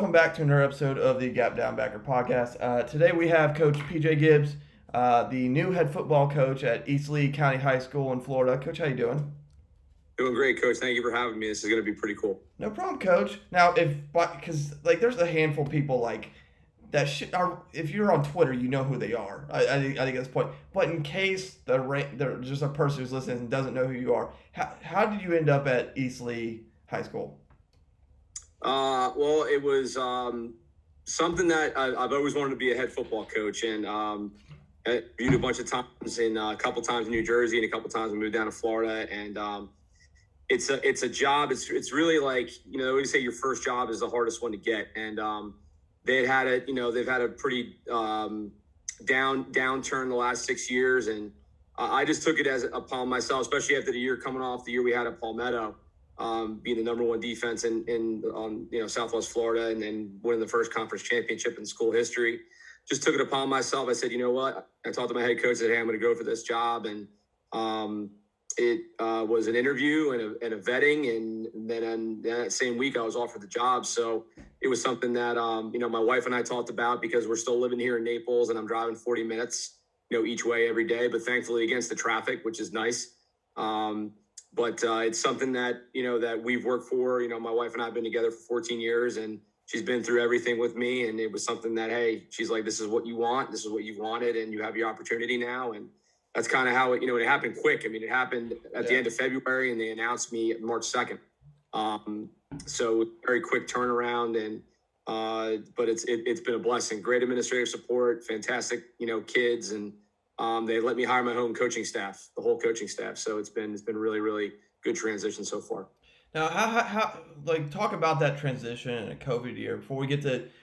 welcome back to another episode of the Gap Down Backer podcast. Today we have Coach PJ Gibbs, the new head football coach at East Lee County High School in Florida. Coach, how you doing? Doing great, Coach. Thank you for having me. This is going to be pretty cool. No problem, Coach. Now, because there's a handful of people that if you're on Twitter, you know who they are. I think at this point. But in case there's just a person who's listening and doesn't know who you are, how did you end up at East Lee High School? Well, it was something that I've always wanted to be a head football coach, and I viewed a bunch of times a couple times in New Jersey, and a couple times we moved down to Florida, and it's a job. It's really like, they always say your first job is the hardest one to get, and they've had a pretty downturn the last 6 years, and I just took it as upon myself, especially after the year coming off the year we had at Palmetto. Being the number one defense in Southwest Florida and winning the first conference championship in school history. Just took it upon myself. I said, you know what? I talked to my head coach, said, hey, I'm going to go for this job. And it was an interview and a vetting. And then that same week I was offered the job. So it was something that, my wife and I talked about, because we're still living here in Naples and I'm driving 40 minutes, each way every day, but thankfully against the traffic, which is nice. But it's something that, that we've worked for. My wife and I have been together for 14 years, and she's been through everything with me. And it was something that, hey, she's like, this is what you want. This is what you've wanted, and you have your opportunity now. And that's kind of how it happened quick. I mean, it happened at the end of February, and they announced me March 2nd. So very quick turnaround, and but it's been a blessing. Great administrative support, fantastic, kids, and they let me hire my home coaching staff, the whole coaching staff. So it's been really, really good transition so far. Now, how talk about that transition in a COVID year before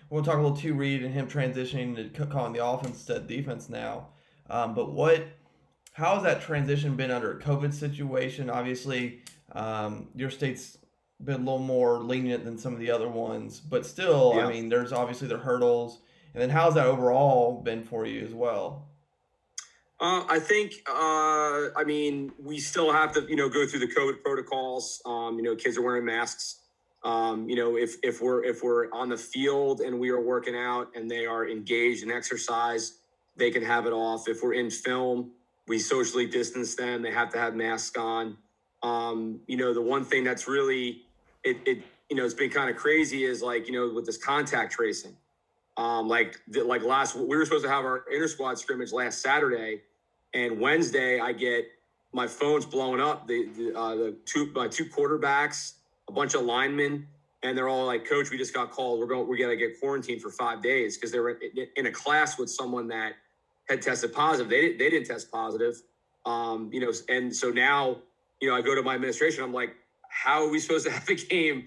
we'll talk a little to Reed and him transitioning to calling the offense instead of defense now. But how has that transition been under a COVID situation? Obviously, your state's been a little more lenient than some of the other ones, but still, yeah. I mean, there's obviously their hurdles. And then how's that overall been for you as well? I think, we still have to, go through the COVID protocols. Kids are wearing masks. If we're on the field and we are working out and they are engaged in exercise, they can have it off. If we're in film, we socially distance them. They have to have masks on. The one thing that's really, it's been kind of crazy is with this contact tracing. We were supposed to have our inter-squad scrimmage last Saturday, and Wednesday I get my phone's blowing up. My two quarterbacks, a bunch of linemen, and they're all like, "Coach, we just got called. We got to get quarantined for 5 days," because they were in a class with someone that had tested positive. They didn't test positive, and so now, I go to my administration. I'm like, how are we supposed to have a game,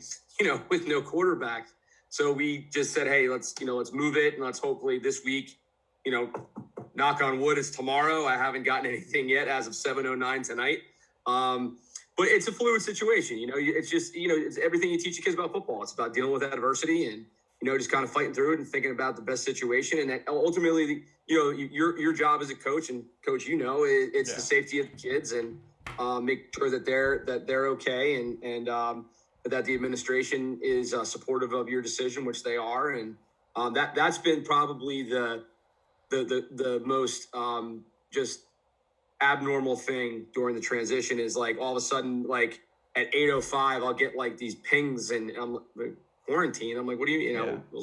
with no quarterback? So we just said, hey, let's move it, and let's hopefully this week, knock on wood, it's tomorrow. I haven't gotten anything yet as of 7:09 tonight. But it's a fluid situation. It's just, it's everything you teach your kids about football. It's about dealing with adversity and, just kind of fighting through it and thinking about the best situation. And that ultimately, your job as a coach, and coach, it's the safety of the kids, and make sure that they're okay, and that the administration is supportive of your decision, which they are. And that's been probably the most just abnormal thing during the transition is all of a sudden, at 8:05, I'll get these pings, and I'm quarantine. I'm like, what do you, well,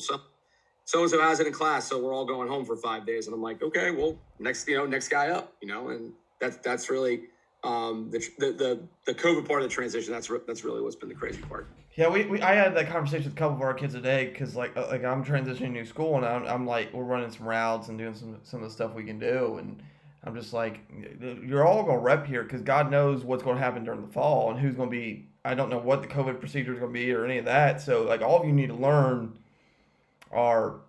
so-and-so has it in class, so we're all going home for 5 days. And I'm like, okay, well, next guy up, and that's really the COVID part of the transition. That's really what's been the crazy part. Yeah, I had that conversation with a couple of our kids today, because I'm transitioning to school, and I'm like, we're running some routes and doing some of the stuff we can do, and I'm just like, you're all going to rep here, because God knows what's going to happen during the fall and who's going to be. I don't know what the COVID procedure is going to be or any of that. So all of you need to learn our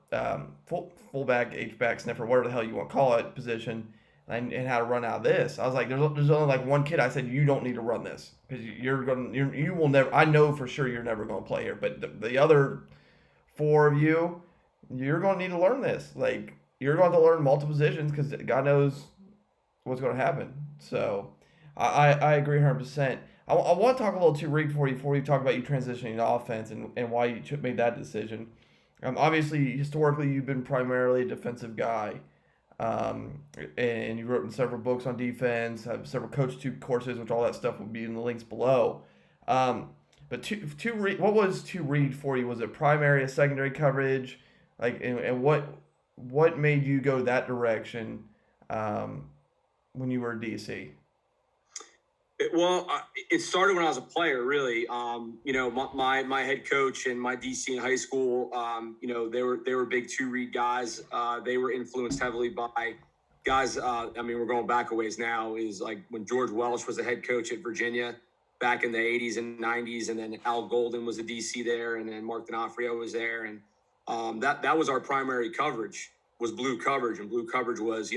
fullback, H-back, sniffer, whatever the hell you want to call it, position. And how to run out of this. I was like, there's only one kid. I said, you don't need to run this, because you will never. I know for sure you're never going to play here. But the other 4 of you, you're going to need to learn this. You're going to have to learn multiple positions, because God knows what's going to happen. So I agree 100%. I want to talk a little to Reed before we talk about you transitioning to offense and why you made that decision. Obviously, historically, you've been primarily a defensive guy, and you wrote in several books on defense, have several coach tube courses, which all that stuff will be in the links below. Um, but what was to read for you? Was it primary or secondary coverage? Like, and what made you go that direction um, when you were a DC? It started when I was a player, really. My head coach and my DC in high school, they were big two read guys. They were influenced heavily by guys. We're going back a ways now. Is like when George Welsh was the head coach at Virginia back in the '80s and '90s, and then Al Golden was the DC there, and then Mark D'Onofrio was there, and that was our primary coverage, was blue coverage, and blue coverage was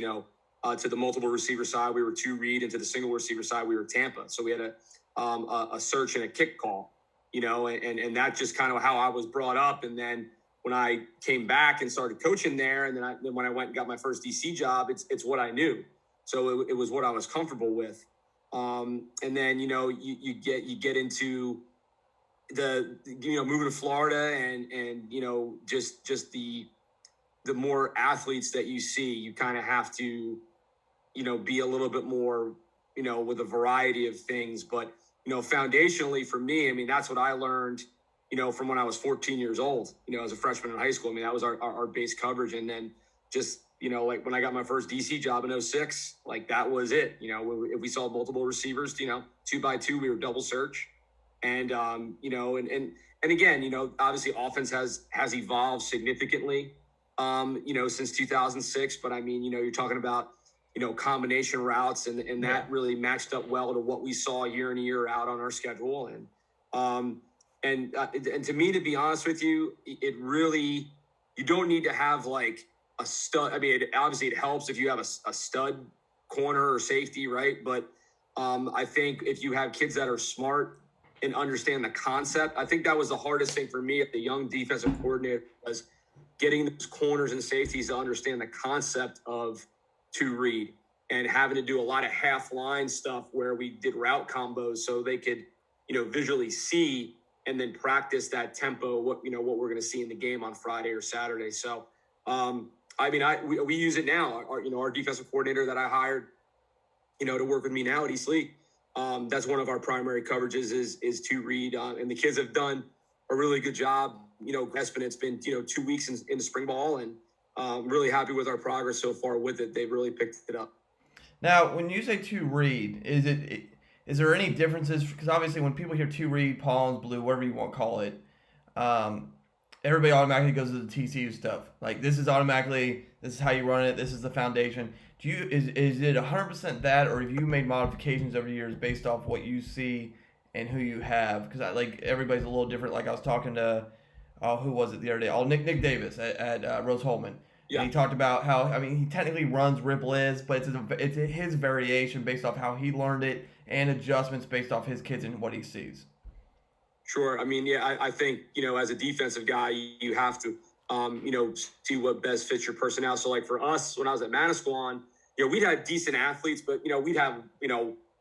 to the multiple receiver side, we were two read, and to the single receiver side, we were Tampa. So we had a search and a kick call, and that's just kind of how I was brought up. And then when I came back and started coaching there, and then when I went and got my first DC job, it's what I knew. So it was what I was comfortable with. And then you get into the moving to Florida, and just the more athletes that you see, you kind of have to be a little bit more, with a variety of things. But, foundationally for me, that's what I learned, from when I was 14 years old, as a freshman in high school. That was our base coverage. And then just, like when I got my first DC job in '06, like that was it. If we saw multiple receivers, 2x2, we were double search. And, and again, obviously offense has evolved significantly, since 2006. But you're talking about, combination routes, and that really matched up well to what we saw year in and year out on our schedule. And to me, to be honest with you, it really, you don't need to have like a stud. Obviously it helps if you have a stud corner or safety, right? But I think if you have kids that are smart and understand the concept, I think that was the hardest thing for me as the young defensive coordinator, was getting those corners and safeties to understand the concept of to read, and having to do a lot of half line stuff where we did route combos so they could, visually see and then practice that tempo, what we're going to see in the game on Friday or Saturday. So, we use it now. Our defensive coordinator that I hired, to work with me now at East Lee, that's one of our primary coverages is to read, and the kids have done a really good job. It's been 2 weeks in the spring ball, and really happy with our progress so far with it. They've really picked it up. Now, when you say to read, is there any differences? Because obviously, when people hear to read, palms, blue, whatever you want to call it, everybody automatically goes to the TCU stuff. Like this is how you run it. This is the foundation. Is it 100% that, or have you made modifications over the years based off what you see and who you have? Because everybody's a little different. Like I was talking to, who was it the other day? Nick Davis at Rose Holman. Yeah. And he talked about how he technically runs Rip Liz, but it's his variation based off how he learned it and adjustments based off his kids and what he sees. Sure. I think as a defensive guy, you have to see what best fits your personnel. So like for us, when I was at Manasquan, we'd have decent athletes, but we'd have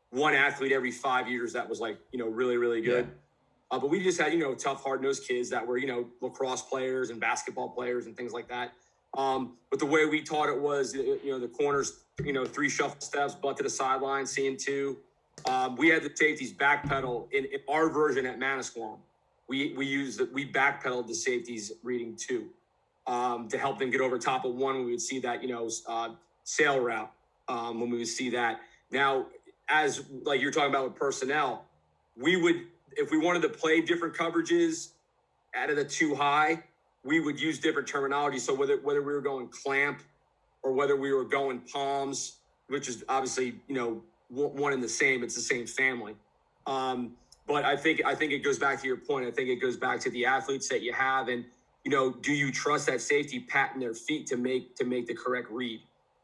one athlete every 5 years that was like really, really good. Yeah. But we just had tough, hard-nosed kids that were lacrosse players and basketball players and things like that. But the way we taught it was the corners 3 shuffle steps, butt to the sideline, seeing 2. We had the safeties backpedal in our version at Manasquan. We backpedaled the safeties reading 2 to help them get over top of 1 when we would see that sail route, when we would see that. Now, as like you're talking about with personnel, we would, if we wanted to play different coverages out of the 2 high, we would use different terminology. So whether we were going clamp or whether we were going palms, which is obviously one and the same, it's the same family. But I think it goes back to your point. I think it goes back to the athletes that you have, and do you trust that safety patting their feet to make the correct read,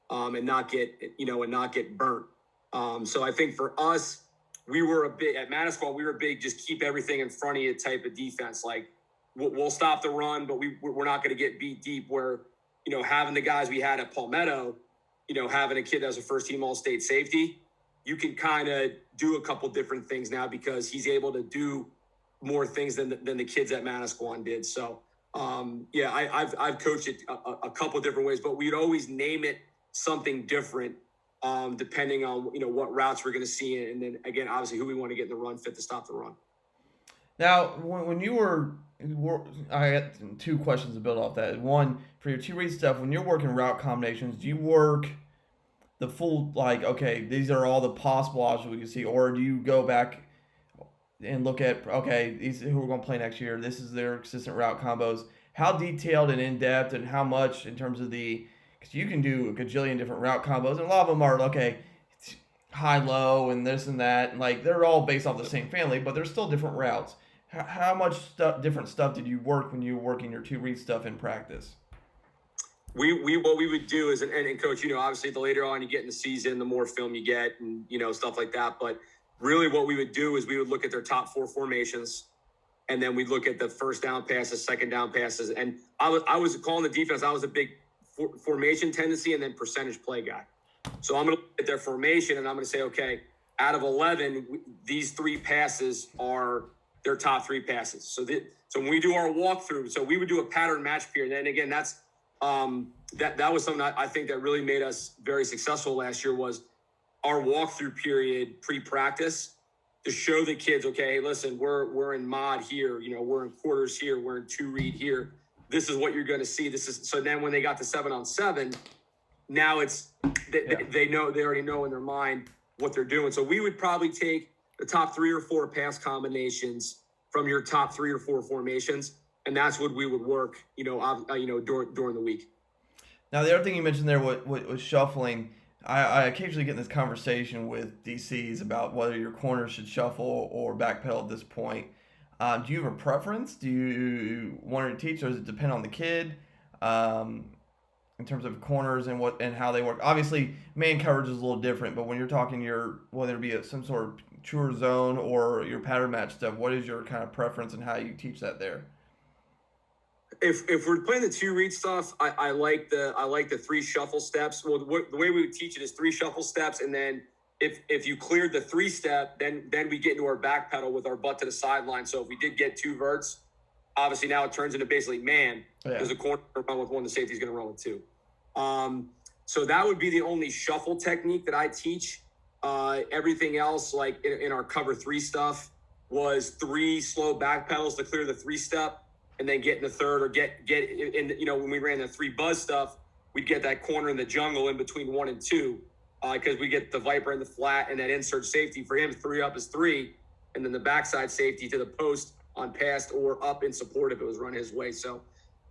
and not get burnt. So I think for us, we were a bit at Manasquan. We were big, just keep everything in front of you type of defense. Like we'll stop the run, but we're not going to get beat deep. Where having the guys we had at Palmetto, having a kid that was a first team All-State safety, you can kind of do a couple different things now because he's able to do more things than the kids at Manasquan did. So Yeah, I've coached it a couple different ways, but we'd always name it something different, depending on what routes we're going to see, and then again, obviously, who we want to get in the run fit to stop the run. Now, when you were, I got two questions to build off that. One, for your two read stuff, when you're working route combinations, do you work the full, like, okay, these are all the possible options we can see, or do you go back and look at, okay, these who we're going to play next year, this is their consistent route combos? How detailed and in depth, and how much in terms of the, because you can do a gajillion different route combos, and a lot of them are, okay, high low and this and that, and like they're all based off the same family, but there's still different routes. How much different stuff did you work when you were working your two read stuff in practice? We what we would do is, and coach, obviously the later on you get in the season, the more film you get, and stuff like that. But really, what we would do is we would look at their top four formations, and then we'd look at the first down passes, second down passes, and I was calling the defense. I was a big formation tendency and then percentage play guy. So I'm going to look at their formation, and I'm going to say, okay, out of 11, these three passes are their top three passes. So when we do our walkthrough, so we would do a pattern match period. And again, that's that was something I think that really made us very successful last year, was our walkthrough period pre-practice, to show the kids, okay, listen, we're in mod here, we're in quarters here, we're in two read here. This is what you're going to see. So then when they got to 7-on-7, now it's they know, they already know in their mind what they're doing. So we would probably take the top 3 or 4 pass combinations from your top 3 or 4 formations, and that's what we would work, during the week. Now, the other thing you mentioned there was shuffling. I occasionally get in this conversation with DCs about whether your corners should shuffle or backpedal at this point. Do you have a preference? Do you want to teach, or does it depend on the kid? In terms of corners and how they work. Obviously, man coverage is a little different, but when you're talking whether it be some sort of truer zone or your pattern match stuff, what is your kind of preference and how you teach that there? If we're playing the two read stuff, I like the 3 shuffle steps. Well, the way we would teach it is 3 shuffle steps, and then if you cleared the 3 step, then we get into our back pedal with our butt to the sideline. So if we did get 2 verts, obviously now it turns into basically man. There's a corner run with 1, the safety's going to run with 2. So that would be the only shuffle technique that I teach. Everything else, like in our cover 3 stuff, was 3 slow back pedals to clear the 3 step, and then get in the third, or get in. When we ran the 3 buzz stuff, we'd get that corner in the jungle in between 1 and 2, because we get the viper in the flat, and that insert safety for him 3 up is 3, and then the backside safety to the post on pass or up in support if it was run his way. So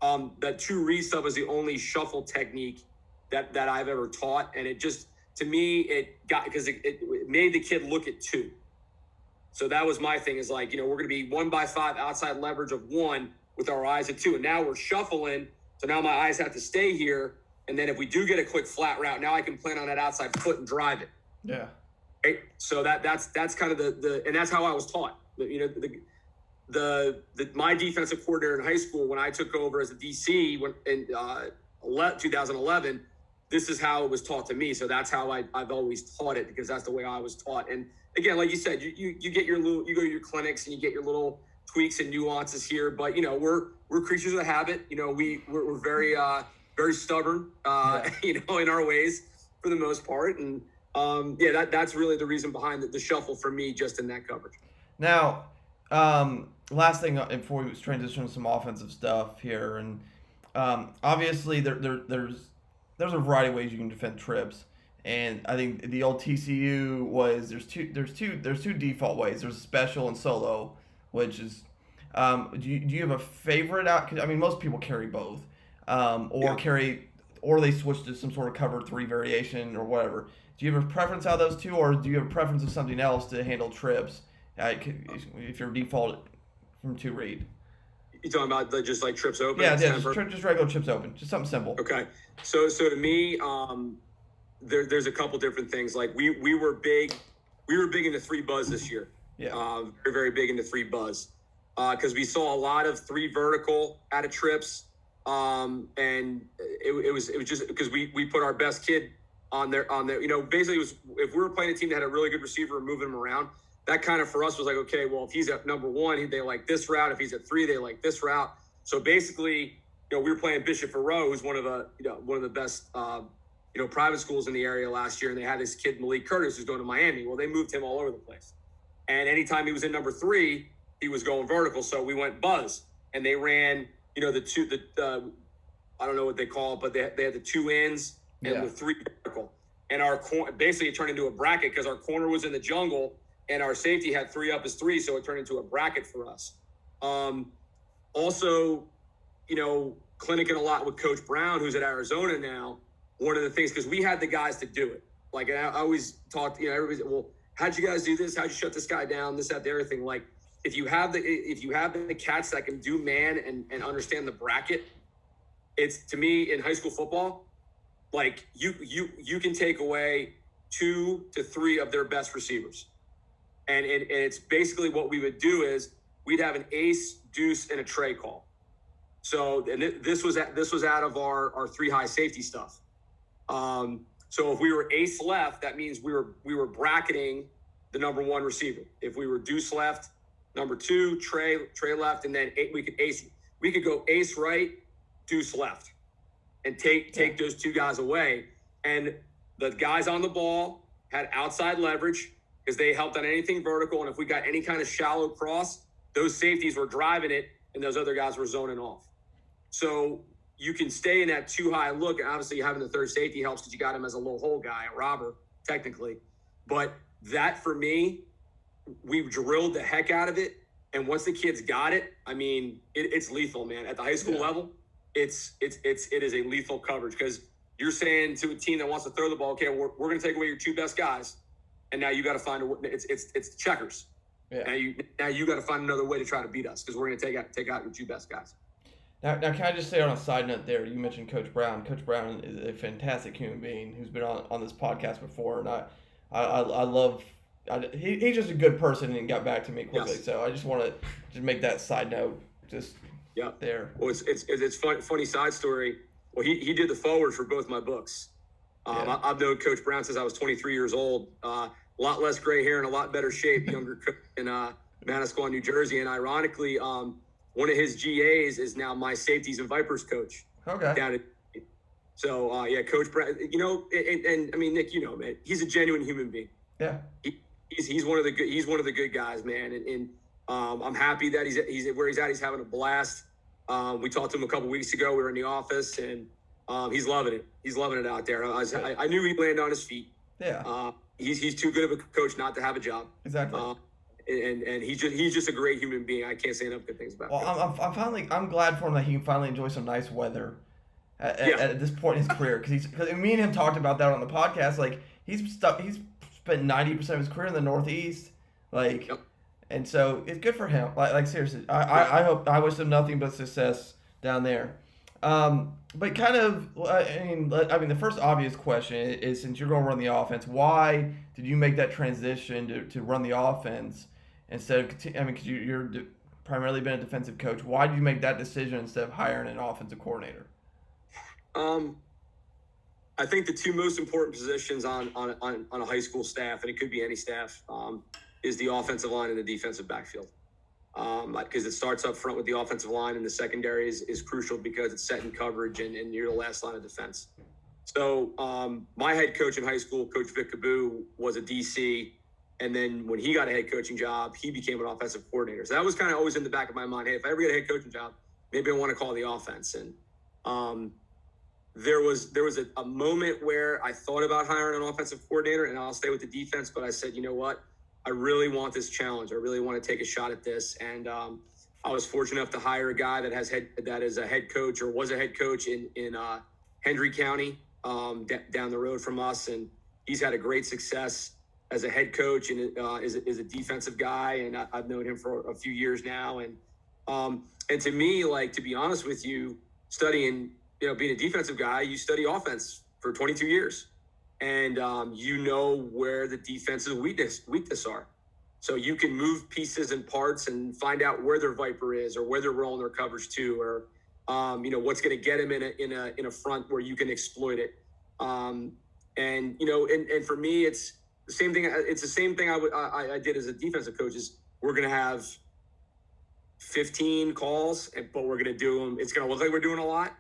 that 2 read stuff is the only shuffle technique that I've ever taught, and it just, to me, it got, because it made the kid look at 2. So that was my thing, is like, we're going to be 1x5 outside leverage of 1 with our eyes at 2, and now we're shuffling. So now my eyes have to stay here, and then if we do get a quick flat route, now I can plan on that outside foot and drive it. Yeah. Right. So that's kind of the and that's how I was taught. My defensive coordinator in high school, when I took over as a DC in 2011, this is how it was taught to me. So that's how I've always taught it, because that's the way I was taught. And again, like you said, you get you go to your clinics and you get your little tweaks and nuances here, but we're creatures of habit. We're very very stubborn, in our ways for the most part. And that's really the reason behind the shuffle for me, just in that coverage. Now, last thing before we transition to some offensive stuff here, and obviously there's a variety of ways you can defend trips, and I think the old TCU was there's two default ways. There's special and solo, which is do you have a favorite out? I mean, most people carry both, or they switch to some sort of cover 3 variation or whatever. Do you have a preference out of those two, or do you have a preference of something else to handle trips? If you're default from 2 read. You talking about just like trips open? Yeah, just regular trips open, just something simple. Okay, so to me, there's a couple different things. Like we were big into 3 buzz this year. Yeah, very, very big into 3 buzz, because we saw a lot of 3 vertical out of trips, and it was just because we put our best kid on there. Basically it was, if we were playing a team that had a really good receiver and moving him around, that kind of for us was like, okay, well, if he's at number 1, they like this route. If he's at 3, they like this route. So basically, we were playing Bishop Verreau, who's one of the best, private schools in the area last year. And they had this kid, Malik Curtis, who's going to Miami. Well, they moved him all over the place. And anytime he was in number 3, he was going vertical. So we went buzz, and they ran, I don't know what they call it, but they had the 2 ends and the 3 vertical. And basically it turned into a bracket because our corner was in the jungle and our safety had 3 up as 3. So it turned into a bracket for us. Also, clinicking a lot with Coach Brown, who's at Arizona now. One of the things, because we had the guys to do it. Like, I always talked, everybody's, well, how'd you guys do this? How'd you shut this guy down? This, that, the other thing. Like, if you have the cats that can do man and understand the bracket, it's, to me, in high school football, like you can take away 2 to 3 of their best receivers. And it's basically what we would do is we'd have an ace, deuce, and a tray call. So, and this was out of our 3 high safety stuff. So if we were ace left, that means we were bracketing the number 1 receiver. If we were deuce left, number 2, tray left, and then we could go ace right, deuce left, and take those 2 guys away. And the guys on the ball had outside leverage because they helped on anything vertical. And if we got any kind of shallow cross, those safeties were driving it, and those other guys were zoning off. So you can stay in that 2 high look. Obviously, having the third safety helps because you got him as a low hole guy, a robber, technically. But that, for me, we've drilled the heck out of it. And once the kids got it, I mean, it's lethal, man. At the high school level, it is a lethal coverage because you're saying to a team that wants to throw the ball, okay, we're going to take away your 2 best guys, and now you got to find it's checkers. Yeah. Now you got to find another way to try to beat us because we're going to take out your 2 best guys. Now, can I just say on a side note there, you mentioned Coach Brown. Coach Brown is a fantastic human being who's been on this podcast before, and I love. He's just a good person and got back to me quickly. Yes. So I just want to just make that side note there. Well, it's funny side story. Well, he did the forward for both my books. I've known Coach Brown since I was 23 years old. A lot less gray hair and a lot better shape. Younger coach in Manasquan, New Jersey, and ironically, one of his GAs is now my Safeties and Vipers coach. Okay. So Coach Brown. And I mean, Nick, man, he's a genuine human being. Yeah. He's one of the good guys, man. And I'm happy that he's where he's at. He's having a blast. We talked to him a couple weeks ago. We were in the office, and he's loving it. He's loving it out there. I knew he'd land on his feet. Yeah. He's too good of a coach not to have a job. Exactly. And he's just a great human being. I can't say enough good things about him. Well, I'm glad for him that he can finally enjoy some nice weather at this point in his career because me and him talked about that on the podcast. Like he's spent 90% of his career in the Northeast, and so it's good for him. Like seriously, I wish him nothing but success down there. But kind of, the first obvious question is since you're going to run the offense, why did you make that transition to run the offense instead of, because you're primarily been a defensive coach. Why did you make that decision instead of hiring an offensive coordinator? I think the 2 most important positions on a high school staff, and it could be any staff, is the offensive line and the defensive backfield. Because it starts up front with the offensive line, and the secondary is crucial because it's setting coverage and you're the last line of defense. So my head coach in high school, Coach Vic Caboo, was a DC. And then when he got a head coaching job, he became an offensive coordinator. So that was kind of always in the back of my mind. Hey, if I ever get a head coaching job, maybe I want to call the offense. And there was a moment where I thought about hiring an offensive coordinator, and I'll stay with the defense. But I said, you know what? I really want this challenge. I really want to take a shot at this. And I was fortunate enough to hire a guy that is a head coach or was a head coach in Hendry County down the road from us. And he's had a great success as a head coach and is a defensive guy. And I've known him for a few years now. And to me, to be honest with you, studying, being a defensive guy, you study offense for 22 years. And where the defense's weakness are. So you can move pieces and parts and find out where their viper is or where they're rolling their coverage to, or what's going to get them in a front where you can exploit it. And for me, it's the same thing. It's the same thing I did as a defensive coach. Is we're going to have 15 calls, but we're going to do them. It's going to look like we're doing a lot,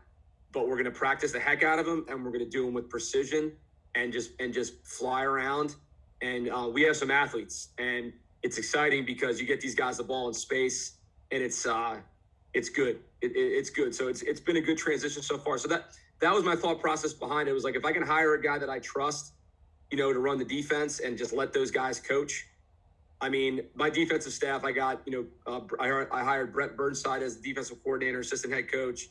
but we're going to practice the heck out of them, and we're going to do them with precision and just fly around. And we have some athletes, and it's exciting because you get these guys the ball in space, and it's good. It's good. So it's been a good transition so far. So that was my thought process behind it. It was like, if I can hire a guy that I trust, to run the defense and just let those guys coach. I mean, my defensive staff, I got, I hired Brett Burnside as defensive coordinator, assistant head coach.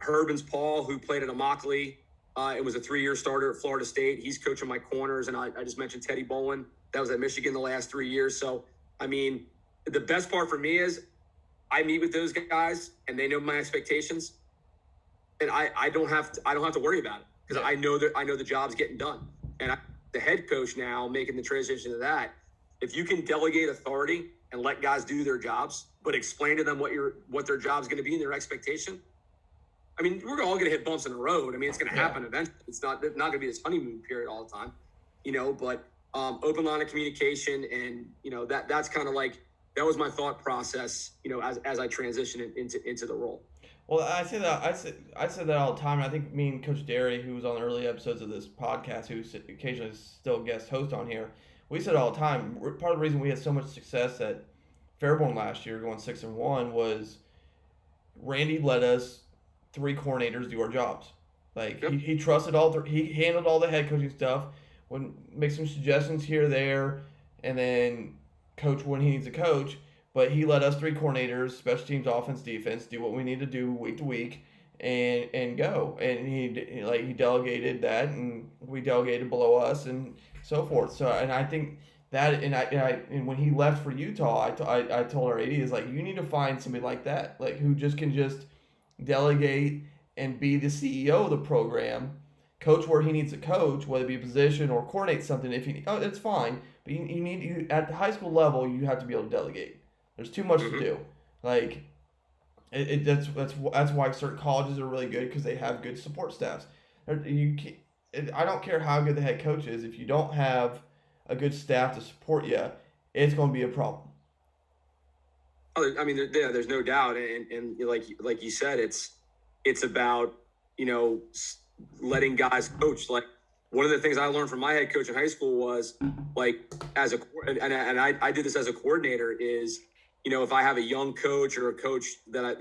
Herbens Paul, who played at Immokalee, and was a 3-year starter at Florida State. He's coaching my corners. And I just mentioned Teddy Bolin. That was at Michigan the last 3 years. So, I mean, the best part for me is I meet with those guys and they know my expectations. And I don't have to worry about it because I know the job's getting done. And the head coach now making the transition to that, if you can delegate authority and let guys do their jobs, but explain to them what their job's going to be and their expectation. I mean, we're all going to hit bumps in the road. I mean, it's going to happen eventually. It's not going to be this honeymoon period all the time, but open line of communication. And, that's kind of like, that was my thought process, as I transitioned into the role. Well, I say that all the time. I think me and Coach Derry, who was on the early episodes of this podcast, who occasionally still guest host on here, we said all the time. Part of the reason we had so much success at Fairborn last year, going 6-1, was Randy let us 3 coordinators do our jobs. Like he trusted he handled all the head coaching stuff, would make some suggestions here or there, and then coach when he needs to coach. But he let us 3 coordinators, special teams, offense, defense, do what we need to do week to week, and go. And he delegated that, and we delegated below us, and so forth. So, and I think that, and when he left for Utah, I told our AD, is like, you need to find somebody like that, like who can delegate and be the CEO of the program, coach where he needs to coach, whether it be a position or coordinate something. It's fine, but you at the high school level, you have to be able to delegate. There's too much to do. Like, that's why certain colleges are really good, because they have good support staffs. I don't care how good the head coach is, if you don't have a good staff to support you, it's going to be a problem. Oh, I mean, there's no doubt, and like you said, it's about letting guys coach. Like, one of the things I learned from my head coach in high school was, like, and I did this as a coordinator, is if I have a young coach or a coach that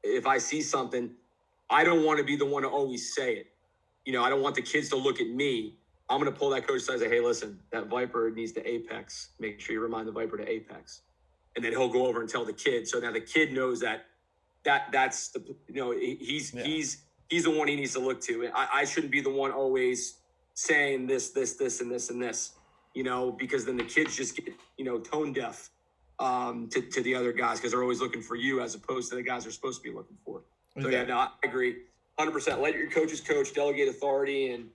if I see something, I don't want to be the one to always say it. I don't want the kids to look at me. I'm going to pull that coach aside and say, hey, listen, that Viper needs to apex. Make sure you remind the Viper to apex. And then he'll go over and tell the kid. So now the kid knows that's the, he's the one he needs to look to. I shouldn't be the one always saying this, and this, and this, because then the kids just get, tone deaf to the other guys, because they're always looking for you as opposed to the guys they're supposed to be looking for. So I agree 100%. Let your coaches coach, delegate authority, and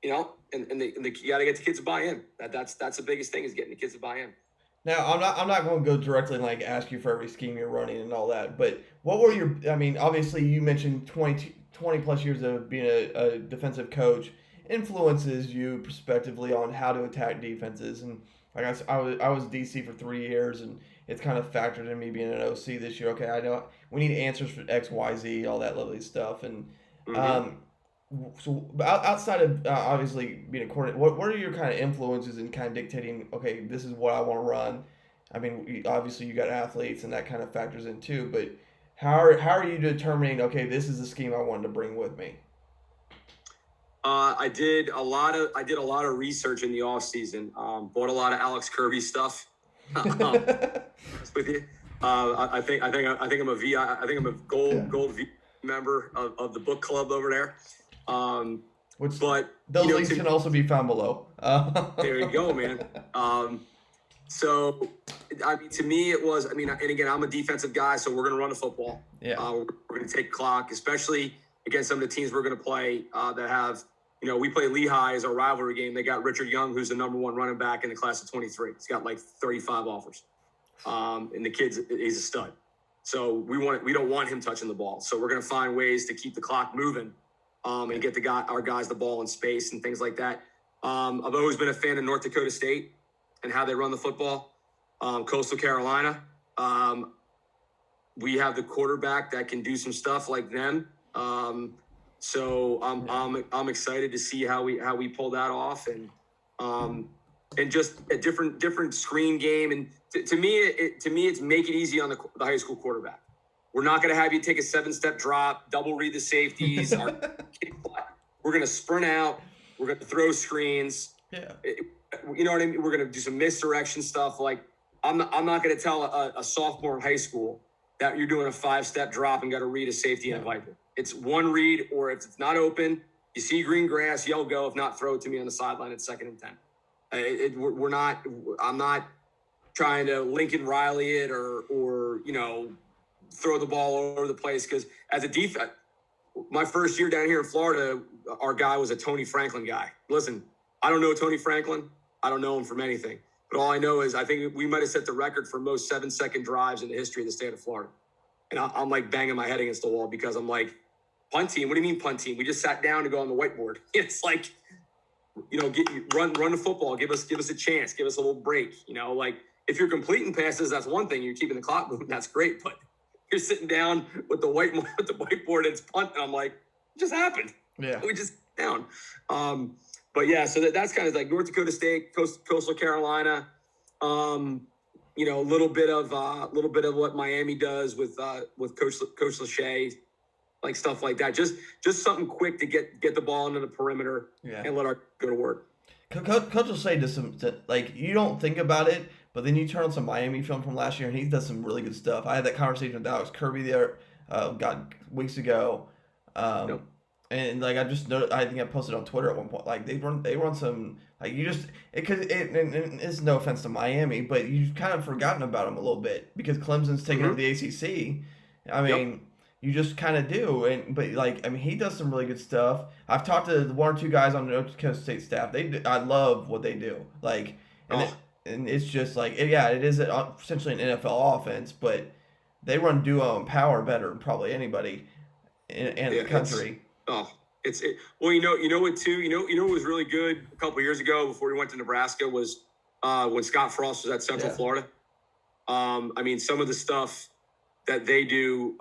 you got to get the kids to buy in. That's the biggest thing, is getting the kids to buy in. Now, I'm not going to go directly and like ask you for every scheme you're running and all that, but what were obviously you mentioned 20 plus years of being a defensive coach influences you prospectively on how to attack defenses. And like I was DC for 3 years, and it's kind of factored in me being an OC this year. Okay, I know we need answers for X, Y, Z, all that lovely stuff. And so outside of obviously being a coordinator, what are your kind of influences in kind of dictating, okay, this is what I want to run? I mean, obviously you got athletes and that kind of factors in too, but how are you determining, okay, this is the scheme I wanted to bring with me? I did a lot of research in the off season. Bought a lot of Alex Kirby stuff. With you, I think I'm a gold V member of the book club over there. But those links can also be found below. There you go, man. So, I mean, to me, it was, and again, I'm a defensive guy, so we're going to run the football. Yeah. We're going to take clock, especially against some of the teams we're going to play that have, we play Lehigh as our rivalry game. They got Richard Young, who's the number 1 running back in the class of 23. He's got like 35 offers. And the kid's, he's a stud. So we don't want him touching the ball. So we're going to find ways to keep the clock moving and get our guys the ball in space and things like that. I've always been a fan of North Dakota State and how they run the football. Coastal Carolina. we have the quarterback that can do some stuff like them. So I'm excited to see how we pull that off, and just a different screen game. And to me, it's make it easy on the high school quarterback. We're not going to have you take a 7-step drop, double read the safeties. We're going to sprint out. We're going to throw screens. Yeah. You know what I mean? We're going to do some misdirection stuff. Like I'm not going to tell a sophomore in high school that you're doing a 5-step drop and got to read a safety and a viper. It's one read, or if it's not open, you see green grass, yell go. If not, throw it to me on the sideline at 2nd and 10. I'm not trying to Lincoln Riley it or throw the ball all over the place, because as a defense, my first year down here in Florida, our guy was a Tony Franklin guy. Listen, I don't know Tony Franklin. I don't know him from anything. But all I know is I think we might have set the record for most 7-second drives in the history of the state of Florida. And I'm like banging my head against the wall, because I'm like, punt team? What do you mean punt team? We just sat down to go on the whiteboard. It's like, run the football. Give us a chance. Give us a little break. Like if you're completing passes, that's one thing. You're keeping the clock moving. That's great. But you're sitting down with the whiteboard and it's punt. And I'm like, it just happened. Yeah. We just down. But yeah, so that's kind of like North Dakota State, Coastal Carolina. A little bit of what Miami does with Coach Lachey, like stuff like that. Just something quick to get the ball into the perimeter and let our go to work. Coach Lachey does some, like, you don't think about it, but then you turn on some Miami film from last year, and he does some really good stuff. I had that conversation with Alex Kirby there, weeks ago. Yep. And like I just noticed, I think I posted on Twitter at one point. Like they run some, like you just and it's no offense to Miami, but you've kind of forgotten about them a little bit because Clemson's taking over the ACC. I mean, you just kind of do, but he does some really good stuff. I've talked to one or two guys on the North Dakota State staff. I love what they do. And it's just like it is essentially an NFL offense, but they run duo and power better than probably anybody in the country. Well, you know what too? You know what was really good a couple of years ago before we went to Nebraska was when Scott Frost was at Central Florida. Some of the stuff that they do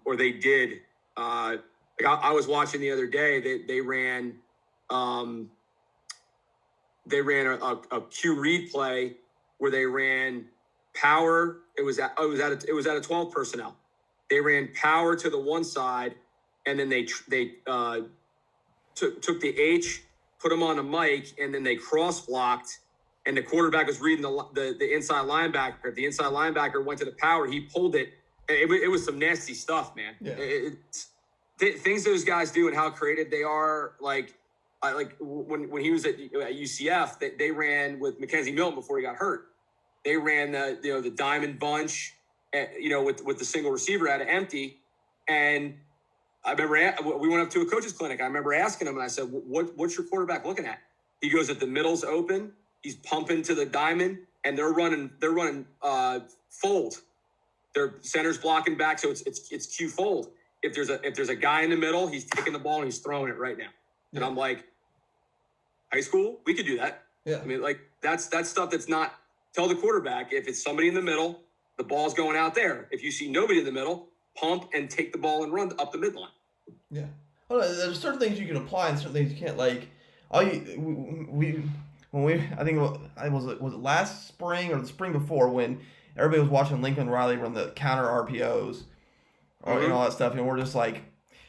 or they did. I was watching the other day. They ran a Q read play where they ran power. It was at a 12 personnel. They ran power to the one side. And then they took the H, put them on a mic, and then they cross-blocked, and the quarterback was reading the inside linebacker. If the inside linebacker went to the power, he pulled it. It was some nasty stuff, man. Yeah. Things those guys do and how creative they are. Like when he was at UCF, they ran with Mackenzie Milton before he got hurt. They ran the diamond bunch, with the single receiver out of empty, and I remember we went up to a coach's clinic. I remember asking him, and I said, what's your quarterback looking at? He goes, at the middle's open. He's pumping to the diamond, and they're running fold. Their center's blocking back, so it's Q fold. If there's a guy in the middle, he's taking the ball and he's throwing it right now. And I'm like, high school, we could do that. Yeah. That's stuff that's not, tell the quarterback, if it's somebody in the middle, the ball's going out there. If you see nobody in the middle, pump and take the ball and run up the midline. Yeah. Well, there's certain things you can apply and certain things you can't. Like, I think was it last spring or the spring before when everybody was watching Lincoln Riley run the counter RPOs and all that stuff, and we're just like,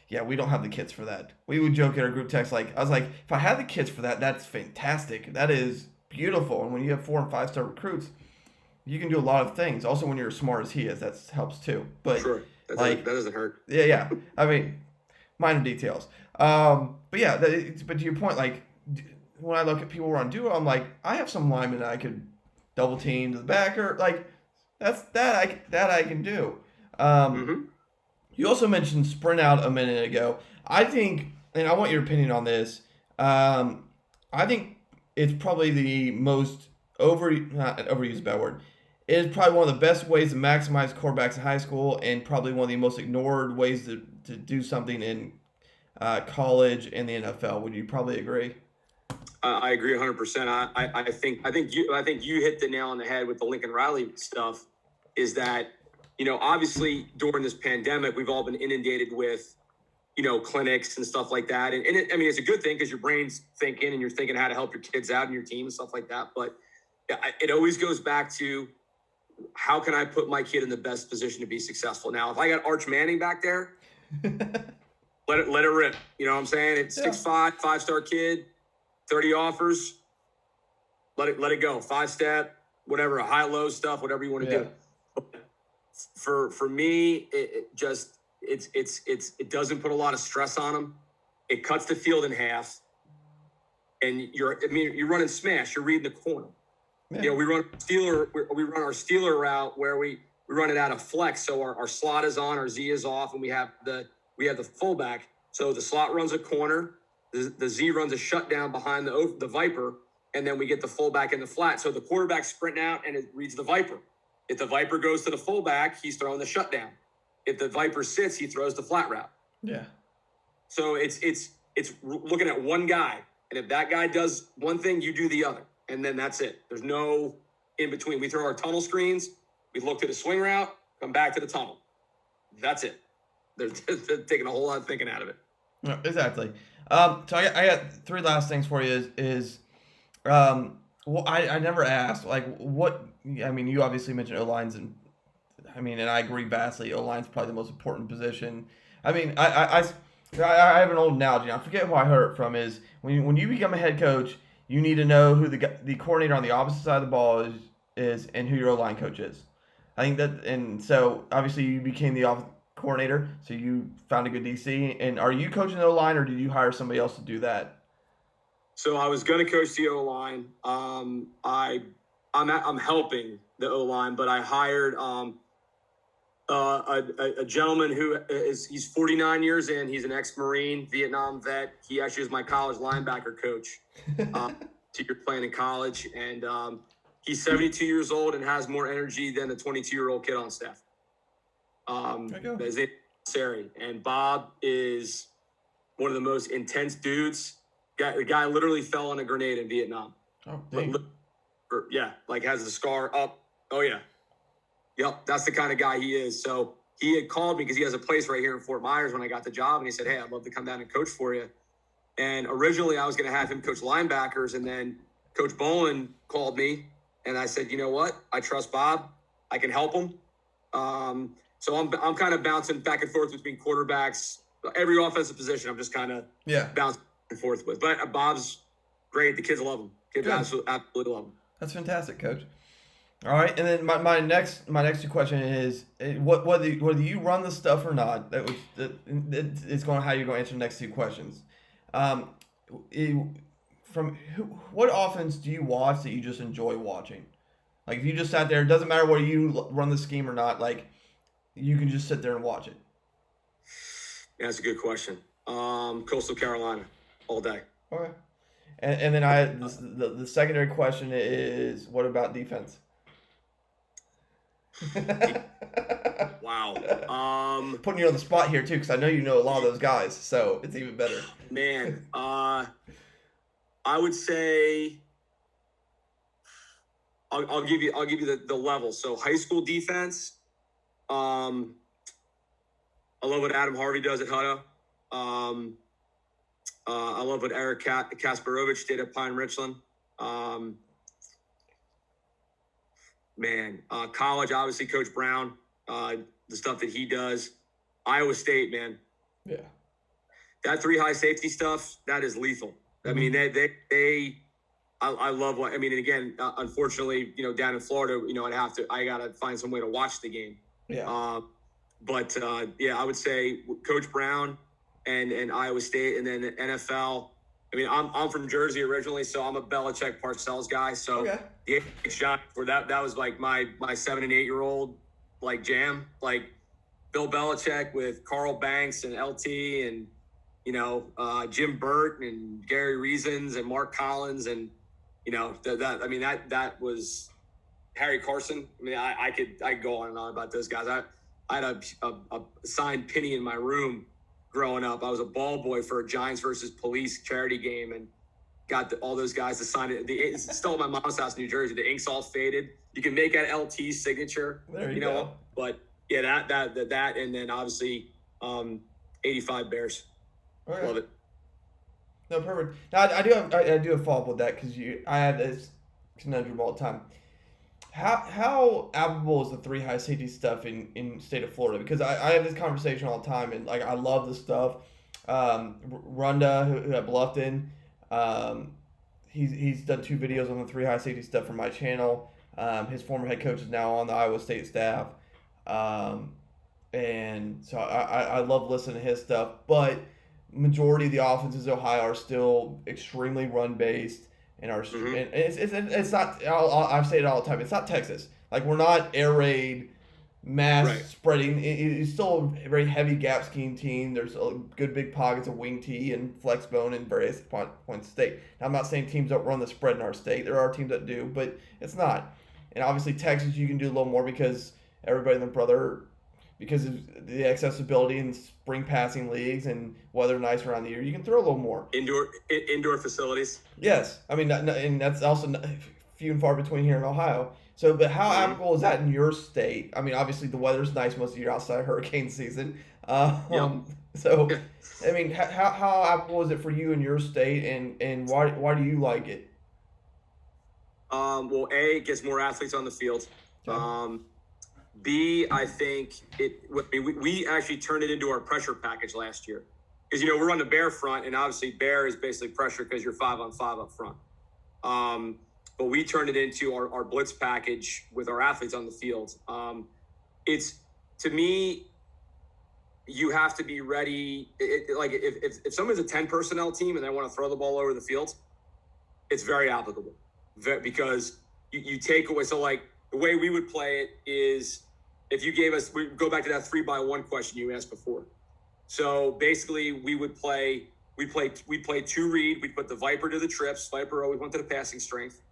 yeah, we don't have the kids for that. We would joke in our group text, I was like, if I had the kids for that, that's fantastic. That is beautiful. And when you have 4 and 5 star recruits, you can do a lot of things. Also, when you're as smart as he is, that helps too. But sure. That doesn't hurt. Yeah. Minor details. But to your point, like when I look at people run duo, I'm like, I have some linemen I could double team to the backer. Like that I can do. You also mentioned sprint out a minute ago. I think, and I want your opinion on this. I think it's probably the most not overused bad word. It is probably one of the best ways to maximize quarterbacks in high school, and probably one of the most ignored ways to do something in college and the NFL. Would you probably agree? I agree 100%. I think you hit the nail on the head with the Lincoln Riley stuff. Is that obviously during this pandemic, we've all been inundated with, clinics and stuff like that. And it's a good thing because your brain's thinking and you're thinking how to help your kids out and your team and stuff like that. But it always goes back to how can I put my kid in the best position to be successful? Now, if I got Arch Manning back there, let it rip. You know what I'm saying? It's 6'5", 5-star kid, 30 offers. Let it go. 5-step, whatever, high-low stuff, whatever you want to do. For me, it doesn't put a lot of stress on them. It cuts the field in half, and you're running smash. You're reading the corner. Yeah. We run our Steeler route where we run it out of flex. So our slot is on, our Z is off, and we have the fullback. So the slot runs a corner, the Z runs a shutdown behind the Viper, and then we get the fullback in the flat. So the quarterback's sprinting out and it reads the Viper. If the Viper goes to the fullback, he's throwing the shutdown. If the Viper sits, he throws the flat route. Yeah. So it's looking at one guy, and if that guy does one thing, you do the other. And then that's it. There's no in between. We throw our tunnel screens. We look to the swing route, come back to the tunnel. That's it. They're taking a whole lot of thinking out of it. No, exactly. So I got 3 last things for you well, I never asked, you obviously mentioned O-lines, and I agree vastly. O-line's probably the most important position. I have an old analogy. I forget who I heard it from, is when you become a head coach, you need to know who the coordinator on the opposite side of the ball is and who your O-line coach is. I think that, and so obviously you became the offensive coordinator, so you found a good DC. And are you coaching the O-line, or did you hire somebody else to do that? So I was going to coach the O-line. I'm helping the O-line, but I hired a gentleman he's 49 years in. He's an ex-Marine, Vietnam vet. He actually is my college linebacker coach. You're playing in college, and he's 72 years old and has more energy than the 22-year-old kid on staff. His name is Sari, and Bob is one of the most intense dudes. The guy literally fell on a grenade in Vietnam. Oh, dang. Has the scar up. Oh, yeah. Yep, that's the kind of guy he is. So he had called me because he has a place right here in Fort Myers when I got the job, and he said, hey, I'd love to come down and coach for you. And originally I was going to have him coach linebackers, and then Coach Bolin called me, and I said, you know what? I trust Bob. I can help him. So I'm kind of bouncing back and forth between quarterbacks. Every offensive position I'm just kind of bouncing and forth with. But Bob's great. The kids love him. Kids absolutely love him. That's fantastic, Coach. All right, and then my next question is whether you run the stuff or not. It's going how you're going to answer the next 2 questions. What offense do you watch that you just enjoy watching? Like if you just sat there, it doesn't matter whether you run the scheme or not. Like you can just sit there and watch it. Yeah, that's a good question. Coastal Carolina, all day. Okay. And then the secondary question is, what about defense? Wow. Putting you on the spot here too, because I know you know a lot of those guys, so it's even better. Man, I would say I'll give you the level. So high school defense. I love what Adam Harvey does at Hutto. I love what Eric Kasparovich did at Pine Richland. College, obviously, Coach Brown, the stuff that he does. Iowa State, man. Yeah. That 3 high safety stuff, that is lethal. I mean, I love what, and again, unfortunately, down in Florida, I got to find some way to watch the game. Yeah. I would say Coach Brown and Iowa State, and then the NFL. I'm from Jersey originally, so I'm a Belichick Parcells guy. So the shot for that was like my 7 and 8 year old like jam, like Bill Belichick with Carl Banks and LT and Jim Burt and Gary Reasons and Mark Collins and that was Harry Carson. I could go on and on about those guys. I had a signed penny in my room growing up. I was a ball boy for a Giants versus Police charity game and got all those guys to sign it. It's still at my mom's house in New Jersey. The ink's all faded. You can make out LT's signature. There you go. But Yeah, that, and then obviously 85 Bears. Okay. Love it. No, perfect. Now, I do have follow up with that because I have this conundrum all the time. How applicable is the three high safety stuff in state of Florida? Because I have this conversation all the time, and like I love the stuff. Runda, who at Bluffton, um, he's done 2 videos on the three high safety stuff for my channel. His former head coach is now on the Iowa State staff, and so I love listening to his stuff. But majority of the offenses in Ohio are still extremely run based. And our and it's not. I've said it all the time. It's not Texas. Like we're not air raid, mass spreading. It's still a very heavy gap scheme team. There's a good big pockets of wing T and flex bone in various points of state. Now, I'm not saying teams don't run the spread in our state. There are teams that do, but it's not. And obviously Texas, you can do a little more because everybody and their brother, because of the accessibility in spring passing leagues and weather nice around the year, you can throw a little more. Indoor facilities. Yes. I mean, and that's also few and far between here in Ohio. So, but how applicable is that in your state? I mean, obviously the weather's nice most of the year outside of hurricane season. So, I mean, how applicable is it for you in your state, and why do you like it? Well, A, it gets more athletes on the field. Okay. B, I think we actually turned it into our pressure package last year because we're on the bear front, and obviously bear is basically pressure because you're 5-on-5 up front. But we turned it into our blitz package with our athletes on the field. It's, to me, you have to be ready. Like if someone's a 10 personnel team and they want to throw the ball over the field, it's very applicable because you take away. So like the way we would play it is, if you gave us, we go back to that 3-by-1 question you asked before. So basically we play 2 read. We put the Viper to the trips. Viper always went to the passing strength,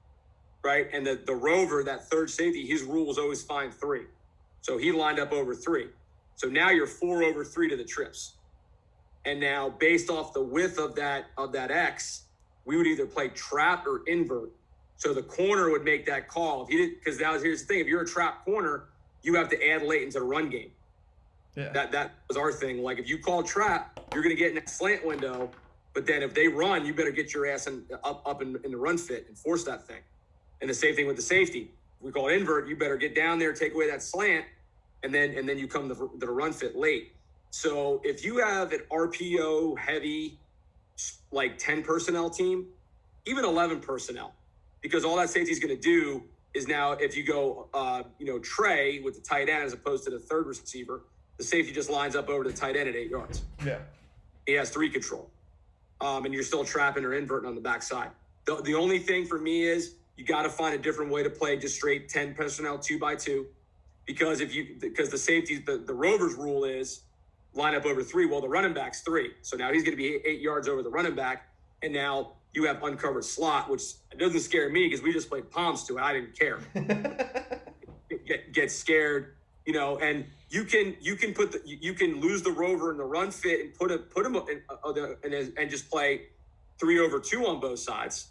right? And the Rover, that third safety, his rule was always find 3. So he lined up over 3. So now you're 4 over 3 to the trips. And now based off the width of that X, we would either play trap or invert. So the corner would make that call. If he didn't, because here's the thing, if you're a trap corner, you have to add late into the run game. Yeah. That was our thing. Like if you call trap, you're going to get in that slant window. But then if they run, you better get your ass up in the run fit and force that thing. And the same thing with the safety. If we call it invert, you better get down there, take away that slant, and then you come to the run fit late. So if you have an RPO heavy, like 10 personnel team, even 11 personnel, because all that safety is going to do is now if you go, Trey with the tight end as opposed to the third receiver, the safety just lines up over the tight end at 8 yards. Yeah. He has 3 control. And you're still trapping or inverting on the backside. The only thing for me is you got to find a different way to play just straight 10 personnel 2-by-2. Because the safety, the Rovers rule is line up over 3. Well, the running back's 3. So now he's going to be 8 yards over the running back. And now you have uncovered slot, which doesn't scare me because we just played palms to it. I didn't care. Get scared, and you can lose the Rover in the run fit and put him in, and just play 3 over 2 on both sides,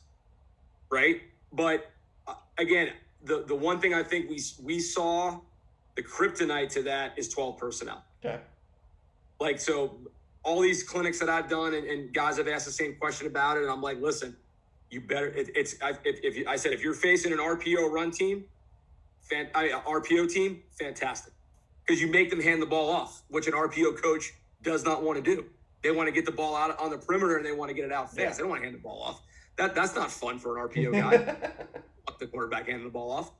right? But again, the one thing I think we saw, the kryptonite to that is 12 personnel. Okay. Like, so all these clinics that I've done and guys have asked the same question about it. And I'm like, listen, you better, if you're facing an RPO run team, RPO team, fantastic. Because you make them hand the ball off, which an RPO coach does not want to do. They want to get the ball out on the perimeter and they want to get it out fast. Yeah. They don't want to hand the ball off. That's not fun for an RPO guy. The quarterback handing the ball off.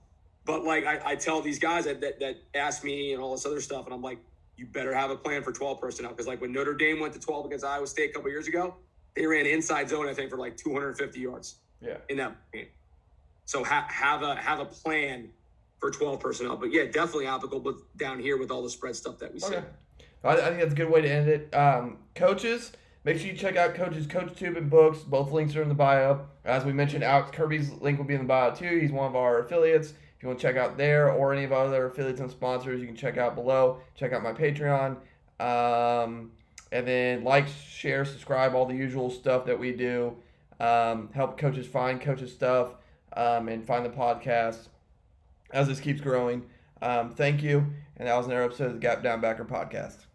But like I tell these guys that ask me and all this other stuff, and I'm like, you better have a plan for 12 personnel. Because like when Notre Dame went to 12 against Iowa State a couple years ago, they ran inside zone, I think, for like 250 yards. Yeah. In that game. So have a plan for 12 personnel. But yeah, definitely applicable down here with all the spread stuff that we see. I think that's a good way to end it. Coaches, make sure you check out Coach's CoachTube and books. Both links are in the bio. As we mentioned, Alex Kirby's link will be in the bio too. He's one of our affiliates. If you want to check out there or any of our other affiliates and sponsors, you can check out below. Check out my Patreon. And then like, share, subscribe, all the usual stuff that we do. Help coaches find coaches stuff and find the podcast as this keeps growing. Thank you. And that was another episode of the Gap Down Backer podcast.